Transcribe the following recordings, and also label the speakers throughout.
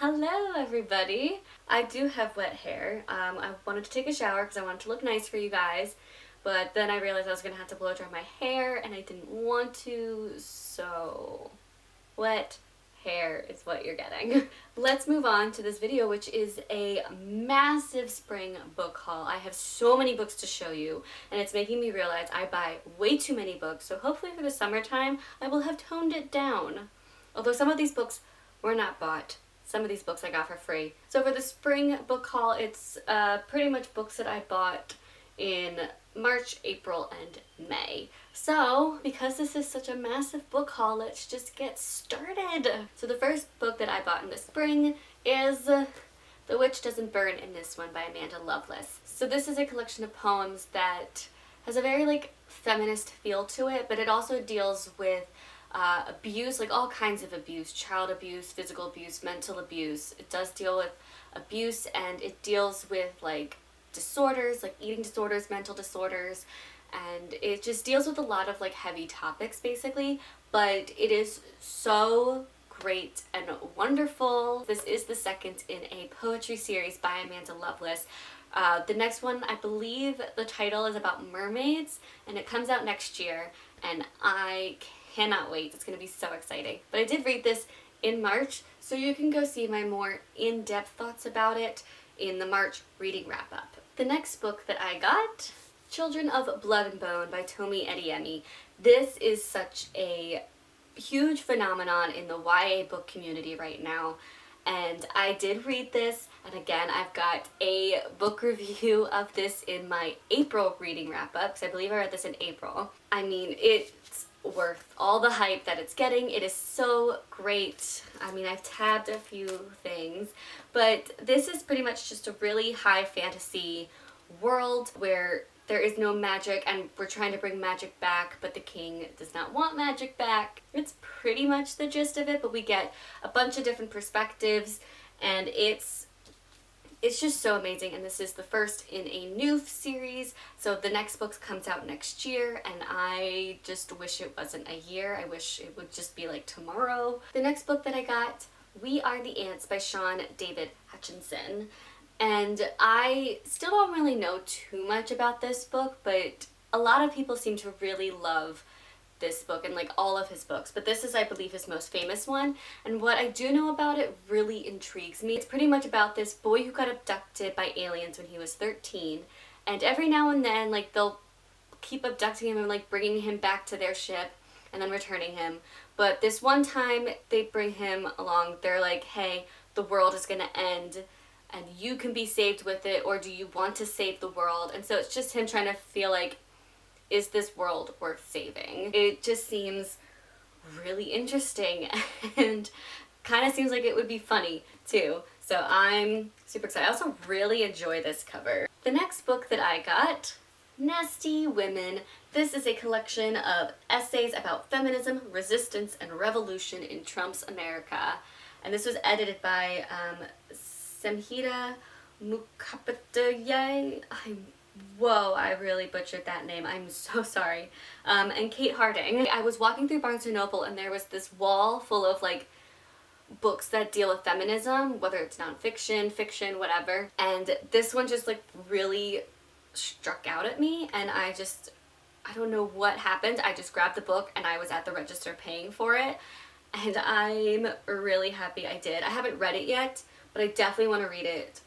Speaker 1: Hello everybody! I do have wet hair. I wanted to take a shower because I wanted to look nice for you guys, but then I realized I was going to have to blow dry my hair and I didn't want to, so wet hair is what you're getting. Let's move on to this video, which is a massive spring book haul. I have so many books to show you and it's making me realize I buy way too many books, so hopefully for the summertime I will have toned it down. Although some of these books were not bought. Some of these books I got for free. So for the spring book haul, it's pretty much books that I bought in March, April, and May. So, because this is such a massive book haul, let's just get started. So the first book that I bought in the spring is The Witch Doesn't Burn in This One by Amanda Lovelace. So this is a collection of poems that has a very feminist feel to it, but it also deals with abuse, all kinds of abuse, child abuse, physical abuse, mental abuse. It does deal with abuse, and it deals with disorders, eating disorders, mental disorders, and it just deals with a lot of heavy topics basically, but it is so great and wonderful. This is the second in a poetry series by Amanda Lovelace. The next one, I believe the title is about mermaids, and it comes out next year, and I cannot wait. It's going to be so exciting. But I did read this in March, so you can go see my more in-depth thoughts about it in the March reading wrap-up. The next book that I got, Children of Blood and Bone by Tomi Adeyemi. This is such a huge phenomenon in the YA book community right now, and I did read this, and again I've got a book review of this in my April reading wrap-up, because I believe I read this in April. I mean, it's worth all the hype that it's getting. It is so great. I mean, I've tabbed a few things, but this is pretty much just a really high fantasy world where there is no magic, and we're trying to bring magic back, but the king does not want magic back. It's pretty much the gist of it, but we get a bunch of different perspectives, and it's just so amazing. And this is the first in a new series, so the next book comes out next year, and I just wish it wasn't a year. I wish it would just be tomorrow. The next book that I got, We Are the Ants by Sean David Hutchinson. And I still don't really know too much about this book, but a lot of people seem to really love this book and all of his books, but this is, I believe, his most famous one, and what I do know about it really intrigues me. It's pretty much about this boy who got abducted by aliens when he was 13, and every now and then they'll keep abducting him and bringing him back to their ship and then returning him, but this one time they bring him along. They're like, hey, the world is gonna end and you can be saved with it, or do you want to save the world? And so it's just him trying to feel is this world worth saving? It just seems really interesting and kind of seems like it would be funny too. So I'm super excited. I also really enjoy this cover. The next book that I got, Nasty Women. This is a collection of essays about feminism, resistance, and revolution in Trump's America. And this was edited by Samhita Mukhopadhyay. Whoa, I really butchered that name. I'm so sorry. And Kate Harding. I was walking through Barnes & Noble and there was this wall full of books that deal with feminism, whether it's nonfiction, fiction, whatever. And this one just really struck out at me, and I don't know what happened. I just grabbed the book and I was at the register paying for it, and I'm really happy I did. I haven't read it yet, but I definitely want to read it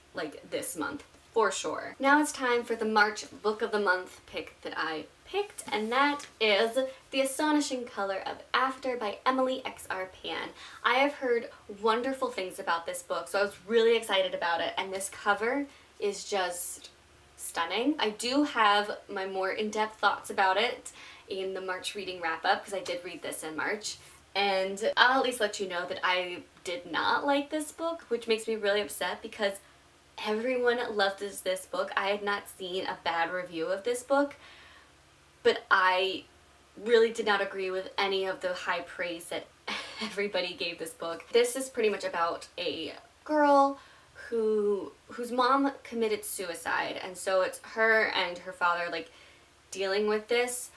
Speaker 1: this month. For sure. Now it's time for the March Book of the Month pick that I picked, and that is The Astonishing Color of After by Emily X.R. Pan. I have heard wonderful things about this book, so I was really excited about it, and this cover is just stunning. I do have my more in-depth thoughts about it in the March reading wrap-up, because I did read this in March, and I'll at least let you know that I did not like this book, which makes me really upset because everyone loved this book. I had not seen a bad review of this book, but I really did not agree with any of the high praise that everybody gave this book. This is pretty much about a girl whose mom committed suicide, and so it's her and her father dealing with this,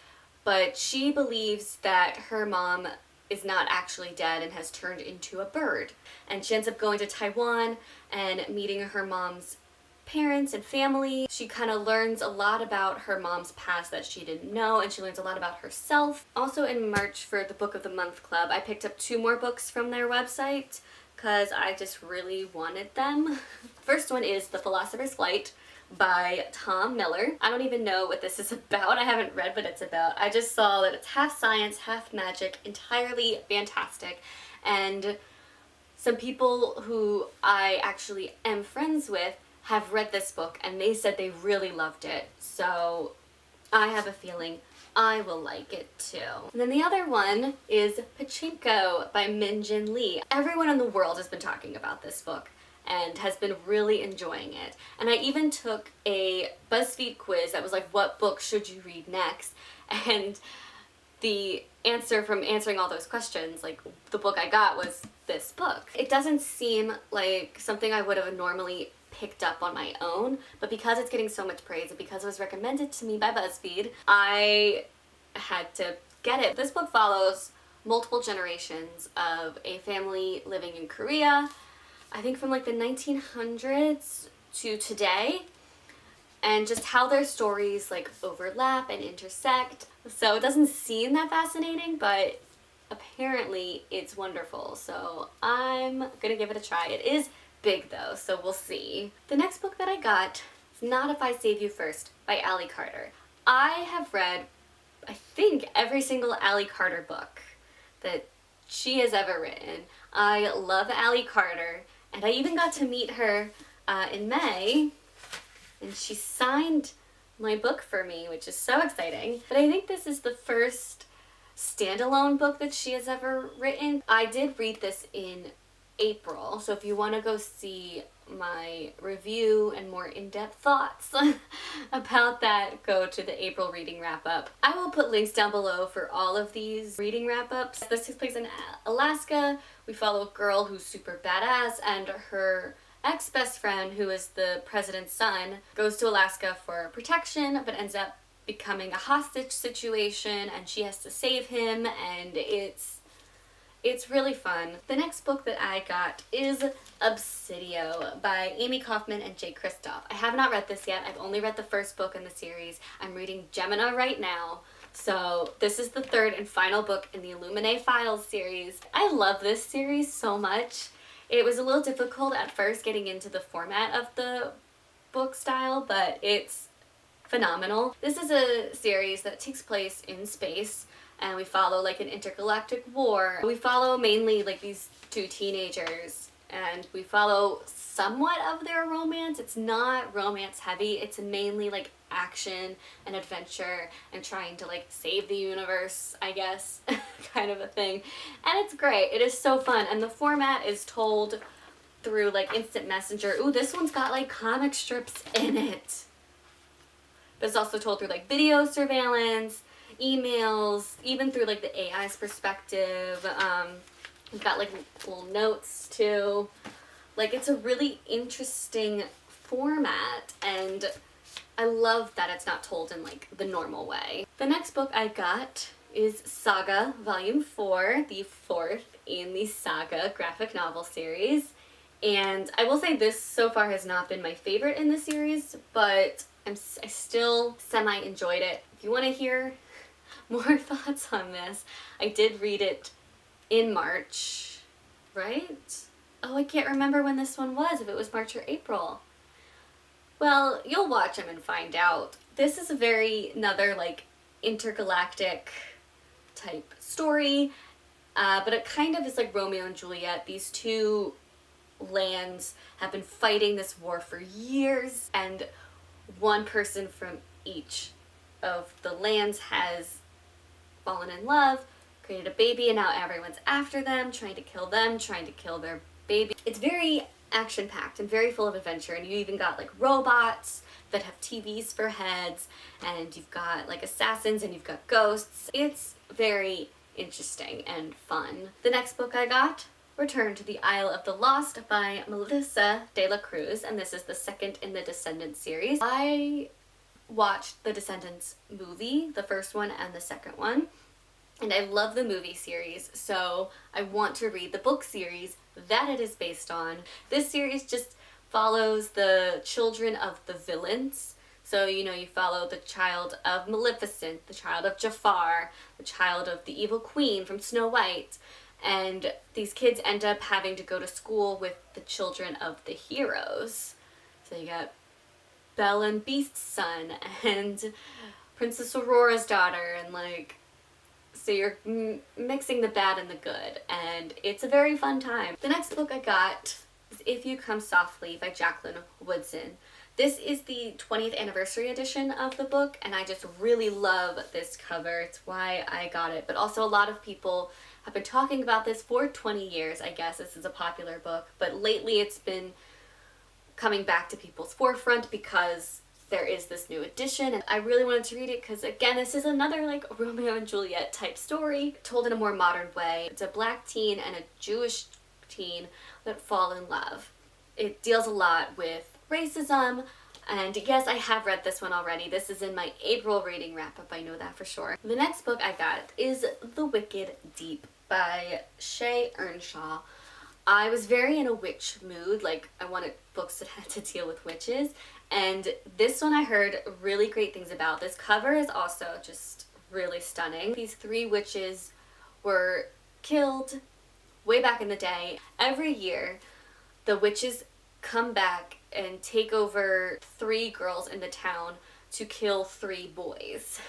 Speaker 1: but she believes that her mom is not actually dead and has turned into a bird. And she ends up going to Taiwan and meeting her mom's parents and family. She kind of learns a lot about her mom's past that she didn't know, and she learns a lot about herself. Also in March for the Book of the Month Club, I picked up 2 more books from their website because I just really wanted them. First one is The Philosopher's Light by Tom Miller. I don't even know what this is about. I haven't read what it's about. I just saw that it's half science, half magic, entirely fantastic. And some people who I actually am friends with have read this book and they said they really loved it. So I have a feeling I will like it too. And then the other one is Pacheco by Min Jin Lee. Everyone in the world has been talking about this book and has been really enjoying it. And I even took a BuzzFeed quiz that was like, what book should you read next? And the answer from answering all those questions, like the book I got was this book. It doesn't seem like something I would have normally picked up on my own, but because it's getting so much praise and because it was recommended to me by BuzzFeed, I had to get it. This book follows multiple generations of a family living in Korea, I think from like the 1900s to today, and just how their stories like overlap and intersect. So it doesn't seem that fascinating, but apparently it's wonderful. So I'm gonna give it a try. It is big though, so we'll see. The next book that I got is Not If I Save You First by Ally Carter. I have read, I think, every single Ally Carter book that she has ever written. I love Ally Carter, and I even got to meet her in May, and she signed my book for me, which is so exciting. But I think this is the first standalone book that she has ever written. I did read this in April, so if you want to go see my review and more in-depth thoughts about that, go to the April reading wrap-up. I will put links down below for all of these reading wrap-ups. This takes place in Alaska. We follow a girl who's super badass, and her ex-best friend, who is the president's son, goes to Alaska for protection but ends up becoming a hostage situation, and she has to save him, and it's really fun. The next book that I got is Obsidium by Amy Kaufman and Jay Kristoff. I have not read this yet. I've only read the first book in the series. I'm reading Gemina right now. So this is the third and final book in the Illuminae Files series. I love this series so much. It was a little difficult at first getting into the format of the book style, but it's phenomenal. This is a series that takes place in space, and we follow like an intergalactic war. We follow mainly like these 2 teenagers, and we follow somewhat of their romance. It's not romance heavy. It's mainly like action and adventure and trying to like save the universe, I guess, kind of a thing. And it's great. It is so fun. And the format is told through like instant messenger. Ooh, this one's got like comic strips in it. But it's also told through like video surveillance, emails, even through like the AI's perspective. We've got like little notes too. Like, it's a really interesting format, and I love that it's not told in like the normal way. The next book I got is Saga Volume 4, the 4th in the Saga graphic novel series. And I will say this so far has not been my favorite in the series, but I still semi-enjoyed it. If you want to hear more thoughts on this, I did read it in March, right? Oh, I can't remember when this one was, if it was March or April. Well, you'll watch them and find out. This is a another like intergalactic type story, but it kind of is like Romeo and Juliet. These 2 lands have been fighting this war for years, and one person from each of the lands has fallen in love, created a baby, and now everyone's after them, trying to kill their baby. It's very action-packed and very full of adventure, and you even got like robots that have TVs for heads, and you've got like assassins, and you've got ghosts. It's very interesting and fun. The next book I got, Return to the Isle of the Lost by Melissa de la Cruz, and this is the second in the Descendants series. I watched the Descendants movie, the first one and the second one, And I love the movie series, so I want to read the book series that it is based on. This series just follows the children of the villains. So, you know, you follow the child of Maleficent, the child of Jafar, the child of the evil queen from Snow White, and these kids end up having to go to school with the children of the heroes. So you got Belle and Beast's son, and Princess Aurora's daughter, and like, so you're mixing the bad and the good, and it's a very fun time. The next book I got is If You Come Softly by Jacqueline Woodson. This is the 20th anniversary edition of the book, and I just really love this cover. It's why I got it, but also a lot of people have been talking about this for 20 years, I guess. This is a popular book, but lately it's been coming back to people's forefront because there is this new edition, and I really wanted to read it because, again, this is another like Romeo and Juliet type story told in a more modern way. It's a black teen and a Jewish teen that fall in love. It deals a lot with racism, and yes, I have read this one already. This is in my April reading wrap-up, I know that for sure. The next book I got is The Wicked Deep by Shay Earnshaw. I was very in a witch mood, like I wanted books that had to deal with witches, and this one I heard really great things about. This cover is also just really stunning. These 3 witches were killed way back in the day. Every year, the witches come back and take over 3 girls in the town to kill 3 boys.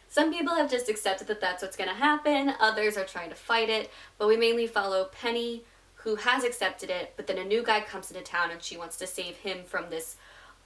Speaker 1: Some people have just accepted that that's what's going to happen, others are trying to fight it, but we mainly follow Penny, who has accepted it, but then a new guy comes into town and she wants to save him from this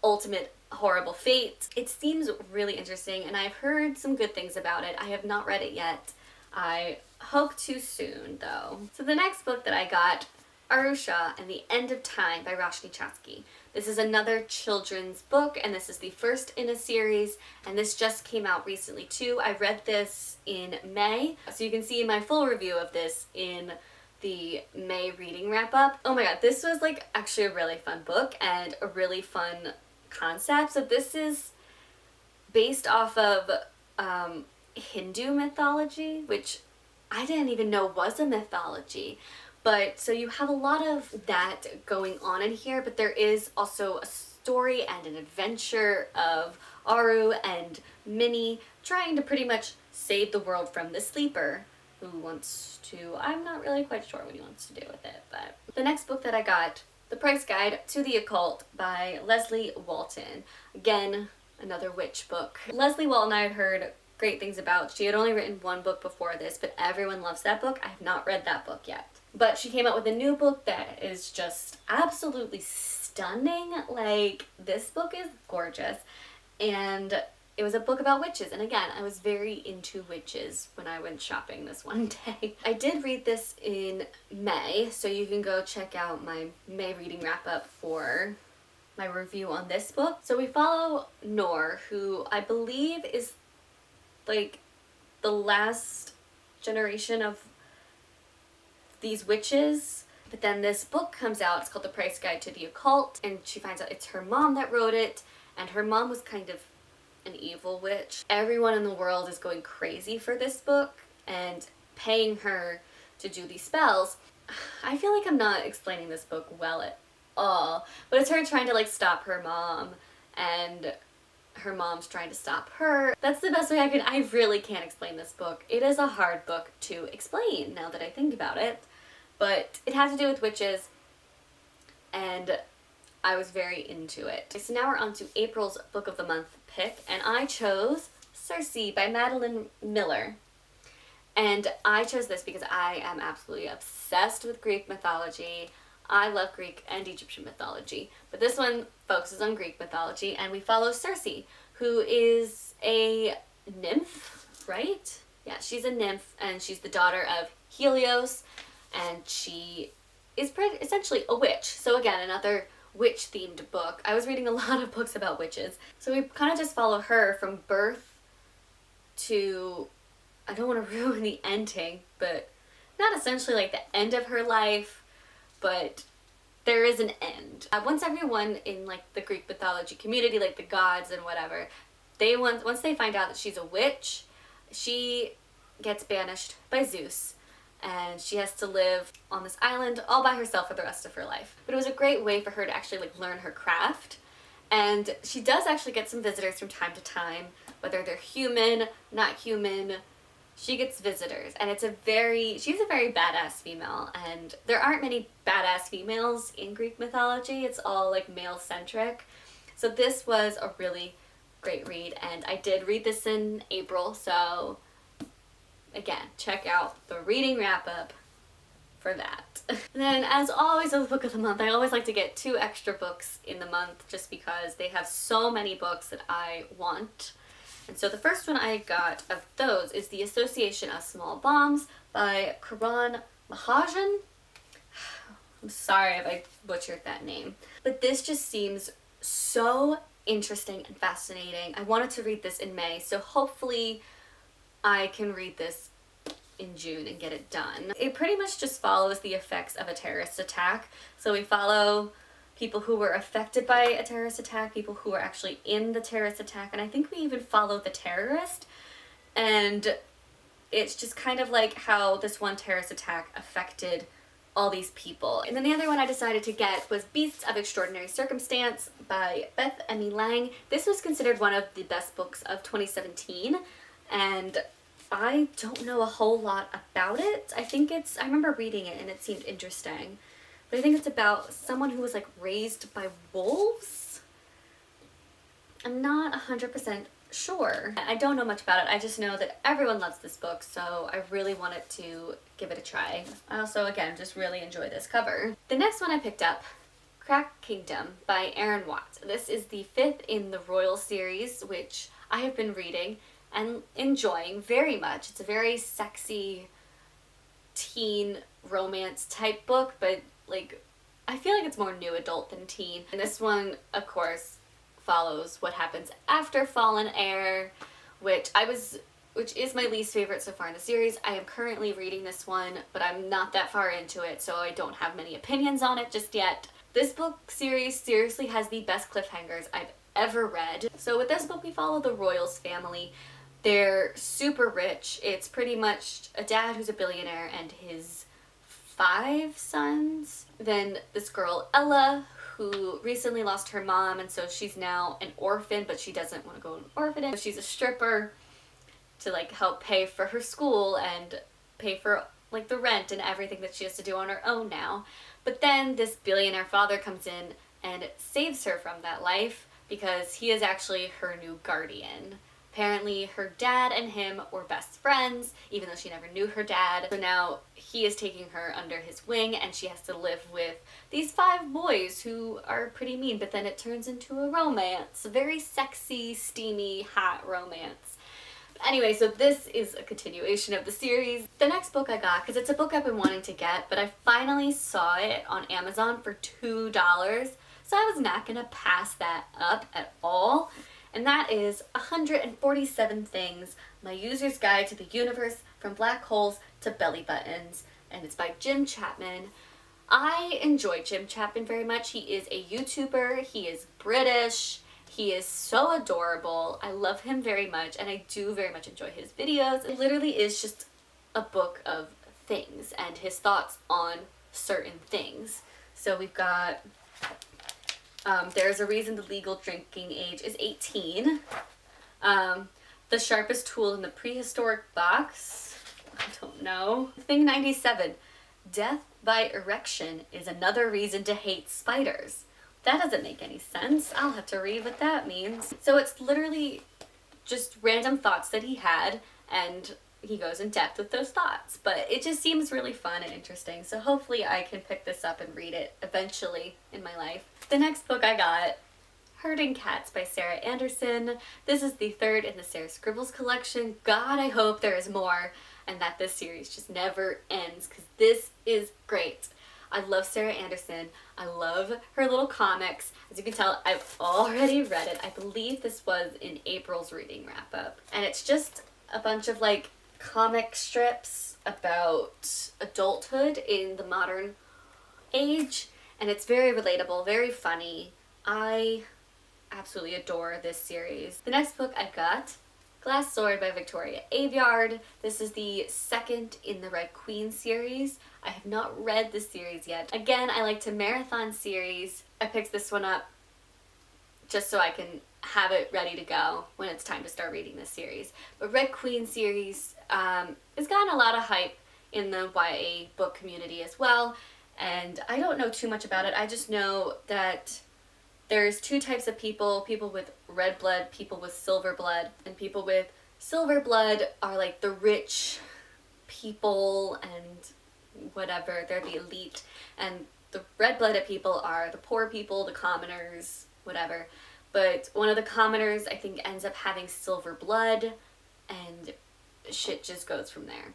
Speaker 1: ultimate horrible fate. It seems really interesting, and I've heard some good things about it. I have not read it yet. I hope to soon, though. So the next book that I got, Arusha and the End of Time by Roshni Chasky. This is another children's book, and this is the first in a series, and this just came out recently too. I read this in May, so you can see my full review of this in the May reading wrap-up. Oh my god, this was like actually a really fun book and a really fun concept. So this is based off of Hindu mythology, which I didn't even know was a mythology. But so you have a lot of that going on in here, but there is also a story and an adventure of Aru and Minnie trying to pretty much save the world from the sleeper who wants to, I'm not really quite sure what he wants to do with it. But the next book that I got, The Price Guide to the Occult by Leslie Walton. Again, another witch book. Leslie Walton I had heard great things about. She had only written 1 book before this, but everyone loves that book. I have not read that book yet. But she came out with a new book that is just absolutely stunning. Like, this book is gorgeous. And it was a book about witches. And again, I was very into witches when I went shopping this one day. I did read this in May, so you can go check out my May reading wrap-up for my review on this book. So we follow Noor, who I believe is like the last generation of these witches. But then this book comes out, it's called The Price Guide to the Occult, and she finds out it's her mom that wrote it, and her mom was kind of an evil witch. Everyone in the world is going crazy for this book and paying her to do these spells. I feel like I'm not explaining this book well at all, but it's her trying to like stop her mom, and her mom's trying to stop her. That's the best way I really can't explain this book. It is a hard book to explain now that I think about it, but it has to do with witches, and I was very into it. So now we're on to April's Book of the Month pick, and I chose Cersei by Madeline Miller. And I chose this because I am absolutely obsessed with Greek mythology. I love Greek and Egyptian mythology, but this one focuses on Greek mythology, and we follow Cersei, who is a nymph, right? Yeah, she's a nymph, and she's the daughter of Helios, and she is essentially a witch. So again, another witch-themed book. I was reading a lot of books about witches, so we kind of just follow her from birth to, I don't want to ruin the ending, but not essentially like the end of her life, but there is an end. Once everyone in like the Greek mythology community, like the gods and whatever, once they find out that she's a witch, she gets banished by Zeus, and she has to live on this island all by herself for the rest of her life. But it was a great way for her to actually like learn her craft, and she does actually get some visitors from time to time, whether they're human, not human. She gets visitors, and she's a very badass female, and there aren't many badass females in Greek mythology. It's all like male-centric. So this was a really great read, and I did read this in April, so again, check out the reading wrap-up for that. And then, as always with Book of the Month, I always like to get 2 extra books in the month just because they have so many books that I want. And so the first one I got of those is The Association of Small Bombs by Karan Mahajan. I'm sorry if I butchered that name. But this just seems so interesting and fascinating. I wanted to read this in May, so hopefully I can read this in June and get it done. It pretty much just follows the effects of a terrorist attack. So we follow people who were affected by a terrorist attack, people who were actually in the terrorist attack, and I think we even follow the terrorist. And it's just kind of like how this one terrorist attack affected all these people. And then the other one I decided to get was Beasts of Extraordinary Circumstance by Beth Emmy Lang. This was considered one of the best books of 2017, and I don't know a whole lot about it. I remember reading it and it seemed interesting. But I think it's about someone who was like raised by wolves. I'm not 100% sure. I don't know much about it. I just know that everyone loves this book, so I really wanted to give it a try. I also, again, just really enjoy this cover. The next one I picked up, Crack Kingdom by Erin Watt. This is the 5th in the Royal series, which I have been reading and enjoying very much. It's a very sexy teen romance type book, but like I feel like it's more new adult than teen. And this one, of course, follows what happens after Fallen Heir, which is my least favorite so far in the series. I am currently reading this one, but I'm not that far into it, so I don't have many opinions on it just yet. This book series seriously has the best cliffhangers I've ever read. So with this book, we follow the Royals family. They're super rich. It's pretty much a dad who's a billionaire and his 5 sons. Then this girl, Ella, who recently lost her mom, and so she's now an orphan, but she doesn't want to go to an orphanage. So she's a stripper to like help pay for her school and pay for like the rent and everything that she has to do on her own now. But then this billionaire father comes in and saves her from that life because he is actually her new guardian. Apparently her dad and him were best friends, even though she never knew her dad. So now he is taking her under his wing, and she has to live with these 5 boys who are pretty mean, but then it turns into a romance. A very sexy, steamy, hot romance. Anyway, so this is a continuation of the series. The next book I got, because it's a book I've been wanting to get, but I finally saw it on Amazon for $2, so I was not gonna pass that up at all. And that is 147 Things, My User's Guide to the Universe from Black Holes to Belly Buttons. And it's by Jim Chapman. I enjoy Jim Chapman very much. He is a YouTuber. He is British. He is so adorable. I love him very much, and I do very much enjoy his videos. It literally is just a book of things and his thoughts on certain things. So we've got There's a Reason the Legal Drinking Age is 18. The Sharpest Tool in the Prehistoric Box. I don't know. Thing 97. Death by Erection is Another Reason to Hate Spiders. That doesn't make any sense. I'll have to read what that means. So it's literally just random thoughts that he had, and he goes in depth with those thoughts. But it just seems really fun and interesting, so hopefully I can pick this up and read it eventually in my life. The next book I got, Herding Cats by Sarah Anderson. This is the 3rd in the Sarah Scribbles collection. God, I hope there is more and that this series just never ends, because this is great. I love Sarah Anderson. I love her little comics. As you can tell, I've already read it. I believe this was in April's reading wrap-up. And it's just a bunch of like comic strips about adulthood in the modern age. And it's very relatable, very funny. I absolutely adore this series. The next book I got, Glass Sword by Victoria Aveyard. This is the second in the Red Queen series. I have not read this series yet. Again, I like to marathon series. I picked this one up just so I can have it ready to go when it's time to start reading this series. But Red Queen series has gotten a lot of hype in the YA book community as well, and I don't know too much about it. I just know that there's two types of people with red blood, people with silver blood, and people with silver blood are like the rich people and whatever, they're the elite, and the red-blooded people are the poor people, the commoners, whatever. But one of the commoners, I think, ends up having silver blood, and shit just goes from there.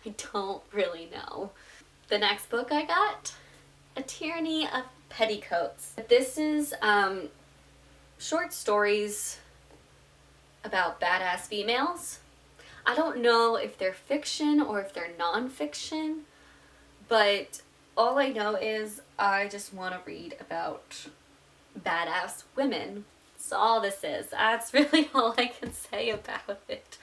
Speaker 1: I don't really know. The next book I got, A Tyranny of Petticoats. This is short stories about badass females. I don't know if they're fiction or if they're non-fiction, but all I know is I just want to read about badass women. That's all this is. That's really all I can say about it.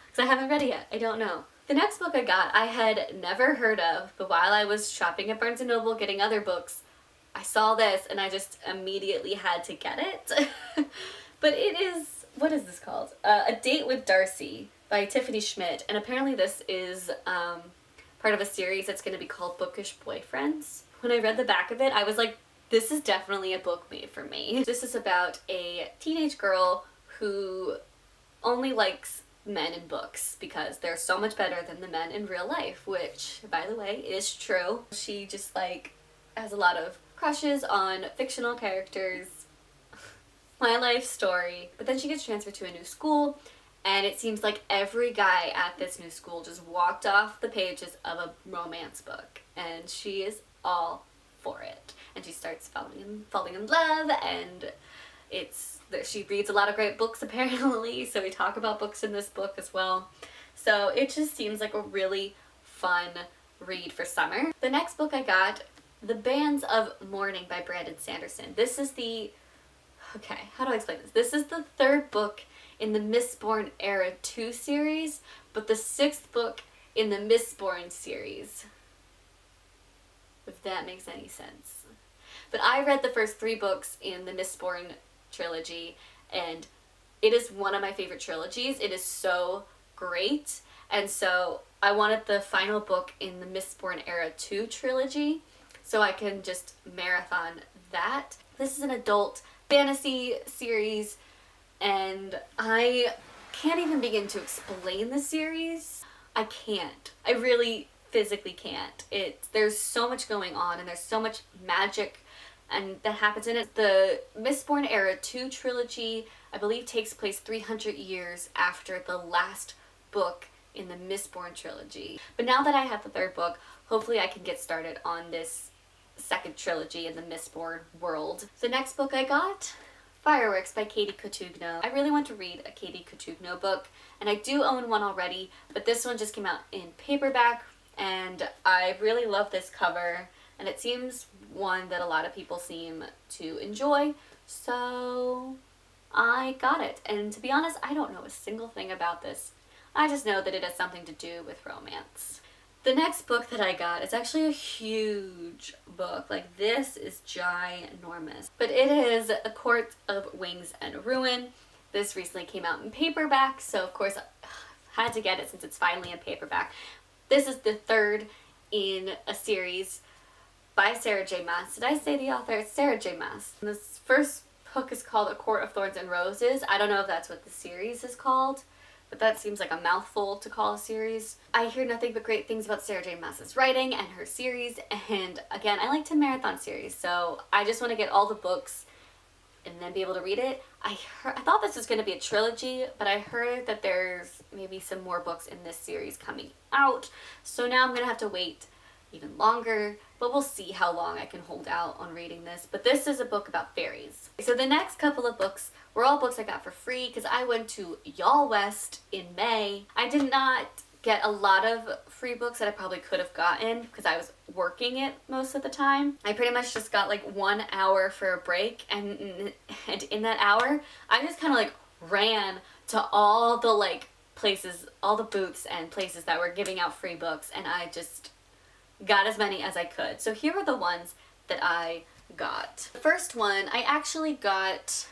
Speaker 1: Because I haven't read it yet. I don't know. The next book I got I had never heard of, but while I was shopping at Barnes & Noble getting other books, I saw this and I just immediately had to get it. But it is, what is this called? A Date with Darcy by Tiffany Schmidt, and apparently this is part of a series that's going to be called Bookish Boyfriends. When I read the back of it, I was like, this is definitely a book made for me. This is about a teenage girl who only likes men in books because they're so much better than the men in real life, which, by the way, is true. She just like has a lot of crushes on fictional characters. My life story. But then she gets transferred to a new school, and it seems like every guy at this new school just walked off the pages of a romance book, and she is all for it. And she starts falling in love, and she reads a lot of great books apparently, so we talk about books in this book as well. So it just seems like a really fun read for summer. The next book I got, The Bands of Mourning by Brandon Sanderson. This is the, okay, how do I explain this? This is the third book in the Mistborn Era 2 series, but the sixth book in the Mistborn series, if that makes any sense. But I read the first 3 books in the Mistborn trilogy, and it is one of my favorite trilogies. It is so great, and so I wanted the final book in the Mistborn Era 2 trilogy so I can just marathon that. This is an adult fantasy series, and I can't even begin to explain the series. I can't. I really physically can't. There's so much going on, and there's so much magic and that happens in it. The Mistborn Era 2 trilogy, I believe, takes place 300 years after the last book in the Mistborn trilogy. But now that I have the third book, hopefully I can get started on this second trilogy in the Mistborn world. The next book I got, Fireworks by Katie Cotugno. I really want to read a Katie Cotugno book, and I do own one already, but this one just came out in paperback, and I really love this cover, and it seems one that a lot of people seem to enjoy, so I got it. And to be honest, I don't know a single thing about this. I just know that it has something to do with romance. The next book that I got is actually a huge book. Like, this is ginormous. But it is A Court of Wings and Ruin. This recently came out in paperback, so of course I had to get it since it's finally in paperback. This is the third in a series by Sarah J. Maas. Did I say the author? It's Sarah J. Maas. This first book is called A Court of Thorns and Roses. I don't know if that's what the series is called, but that seems like a mouthful to call a series. I hear nothing but great things about Sarah J. Maas's writing and her series, and again, I like to marathon series, so I just want to get all the books and then be able to read it. I thought this was going to be a trilogy, but I heard that there's maybe some more books in this series coming out, so now I'm going to have to wait even longer, but we'll see how long I can hold out on reading this. But this is a book about fairies. So the next couple of books were all books I got for free because I went to Y'all West in May. I did not get a lot of free books that I probably could have gotten because I was working it most of the time. I pretty much just got like 1 hour for a break, and in that hour I just kind of like ran to all the like places, all the booths and places that were giving out free books, and I just got as many as I could. So here are the ones that I got. The first one I actually got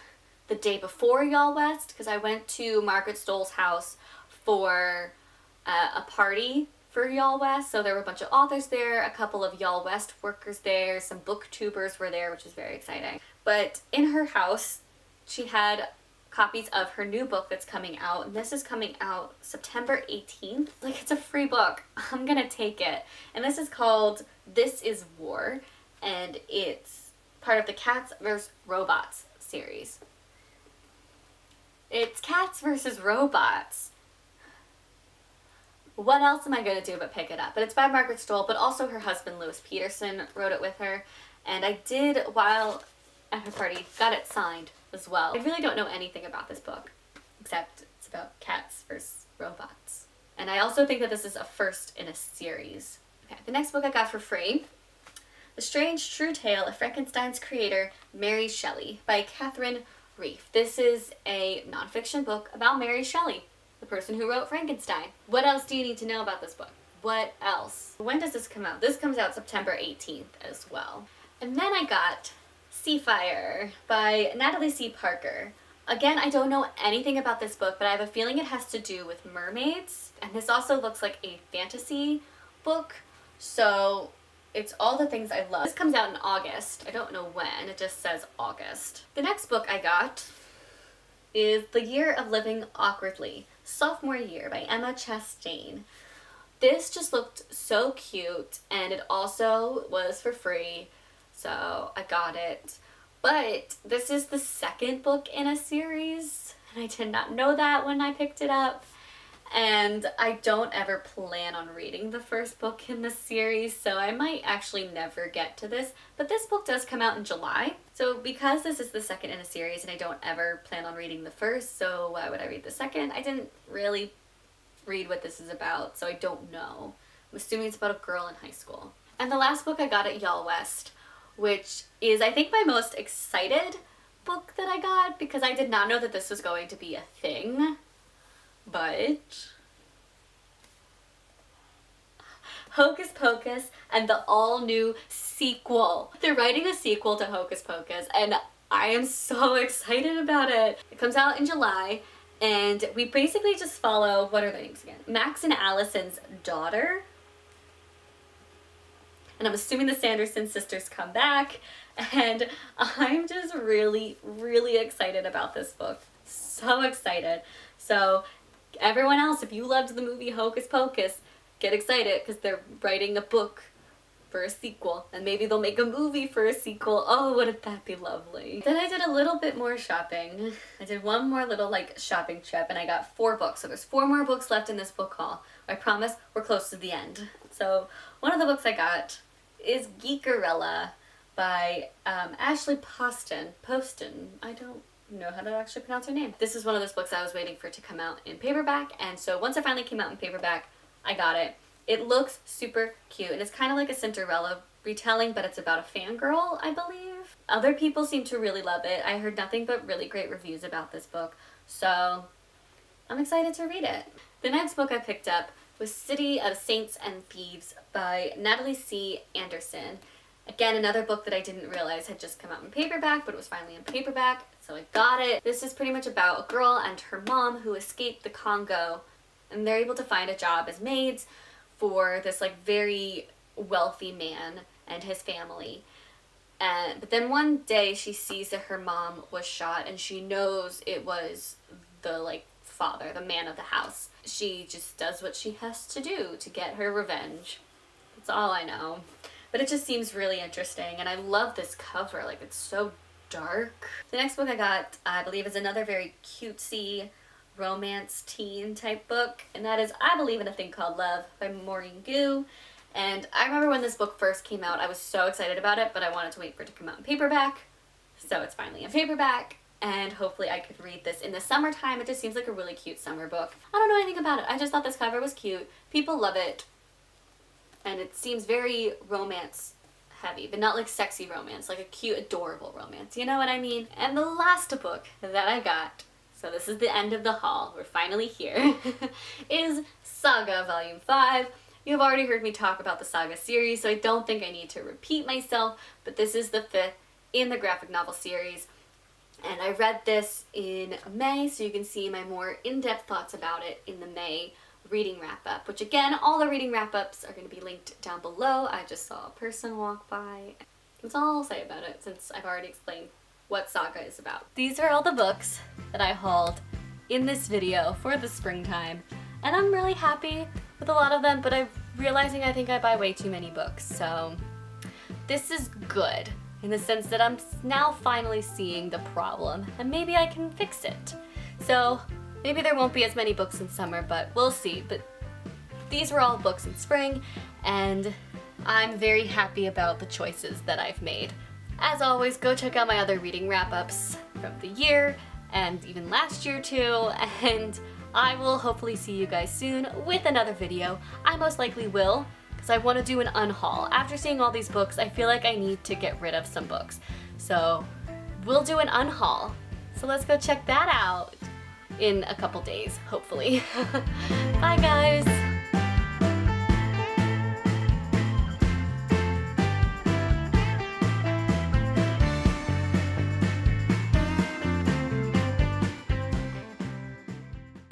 Speaker 1: the day before Y'all West, because I went to Margaret Stoll's house for a party for Y'all West. So there were a bunch of authors there, a couple of Y'all West workers there, some booktubers were there, which was very exciting. But in her house, she had copies of her new book that's coming out, and this is coming out September 18th. Like, it's a free book. I'm gonna take it. And this is called This Is War, and it's part of the Cats vs. Robots series. It's cats versus robots. What else am I gonna do but pick it up? But it's by Margaret Stoll, but also her husband Lewis Peterson wrote it with her, and I did, while at her party, got it signed as well. I really don't know anything about this book, except it's about cats versus robots. And I also think that this is a first in a series. Okay, the next book I got for free, The Strange True Tale of Frankenstein's Creator, Mary Shelley, by Catherine Reef. This is a nonfiction book about Mary Shelley, the person who wrote Frankenstein. What else do you need to know about this book? What else? When does this come out? This comes out September 18th as well. And then I got Seafire by Natalie C. Parker. Again, I don't know anything about this book, but I have a feeling it has to do with mermaids. And this also looks like a fantasy book, so it's all the things I love. This comes out in August. I don't know when, it just says August. The next book I got is The Year of Living Awkwardly, Sophomore Year by Emma Chastain. This just looked so cute, and it also was for free, so I got it. But this is the second book in a series, and I did not know that when I picked it up. And I don't ever plan on reading the first book in the series, so I might actually never get to this. But this book does come out in July, so because this is the second in a series and I don't ever plan on reading the first, so why would I read the second? I didn't really read what this is about, so I don't know. I'm assuming it's about a girl in high school. And the last book I got at Y'all West, which is I think my most excited book that I got, because I did not know that this was going to be a thing. But Hocus Pocus and the all-new sequel. They're writing a sequel to Hocus Pocus, and I am so excited about it. It comes out in July, and we basically just follow, what are their names again? Max and Allison's daughter. And I'm assuming the Sanderson sisters come back, and I'm just really, really excited about this book. So excited. So everyone else, if you loved the movie Hocus Pocus, get excited, because they're writing a book for a sequel, and maybe they'll make a movie for a sequel. Oh, wouldn't that be lovely? Then I did a little bit more shopping. I did one more little like shopping trip, and I got 4 books. So there's 4 more books left in this book haul. I promise we're close to the end. So one of the books I got is Geekerella by Ashley Poston. I don't know how to actually pronounce her name. This is one of those books I was waiting for to come out in paperback, and so once it finally came out in paperback, I got it. It looks super cute, and it's kind of like a Cinderella retelling, but it's about a fangirl, I believe. Other people seem to really love it. I heard nothing but really great reviews about this book, so I'm excited to read it. The next book I picked up was City of Saints and Thieves by Natalie C. Anderson. Again, another book that I didn't realize had just come out in paperback, but it was finally in paperback, so I got it. This is pretty much about a girl and her mom who escaped the Congo, and they're able to find a job as maids for this like very wealthy man and his family. But then one day she sees that her mom was shot, and she knows it was the like father, the man of the house. She just does what she has to do to get her revenge. That's all I know. But it just seems really interesting, and I love this cover, like it's so dark. The next book I got, I believe, is another very cutesy romance teen type book, and that is I Believe in a Thing Called Love by Maureen Gu. And I remember when this book first came out, I was so excited about it, but I wanted to wait for it to come out in paperback. So it's finally in paperback, and hopefully I could read this in the summertime. It just seems like a really cute summer book. I don't know anything about it. I just thought this cover was cute. People love it. And it seems very romance heavy, but not like sexy romance, like a cute, adorable romance. You know what I mean? And the last book that I got, so this is the end of the haul, we're finally here, is Saga Volume 5. You've already heard me talk about the Saga series, so I don't think I need to repeat myself, but this is the 5th in the graphic novel series. And I read this in May, so you can see my more in-depth thoughts about it in the May reading wrap-up, which again, all the reading wrap-ups are going to be linked down below. I just saw a person walk by. That's all I'll say about it, since I've already explained what Saga is about. These are all the books that I hauled in this video for the springtime, and I'm really happy with a lot of them, but I'm realizing I think I buy way too many books, so this is good in the sense that I'm now finally seeing the problem, and maybe I can fix it. So maybe there won't be as many books in summer, but we'll see. But these were all books in spring, and I'm very happy about the choices that I've made. As always, go check out my other reading wrap-ups from the year, and even last year too, and I will hopefully see you guys soon with another video. I most likely will, because I want to do an unhaul. After seeing all these books, I feel like I need to get rid of some books. So we'll do an unhaul. So let's go check that out in a couple days, hopefully. Bye guys!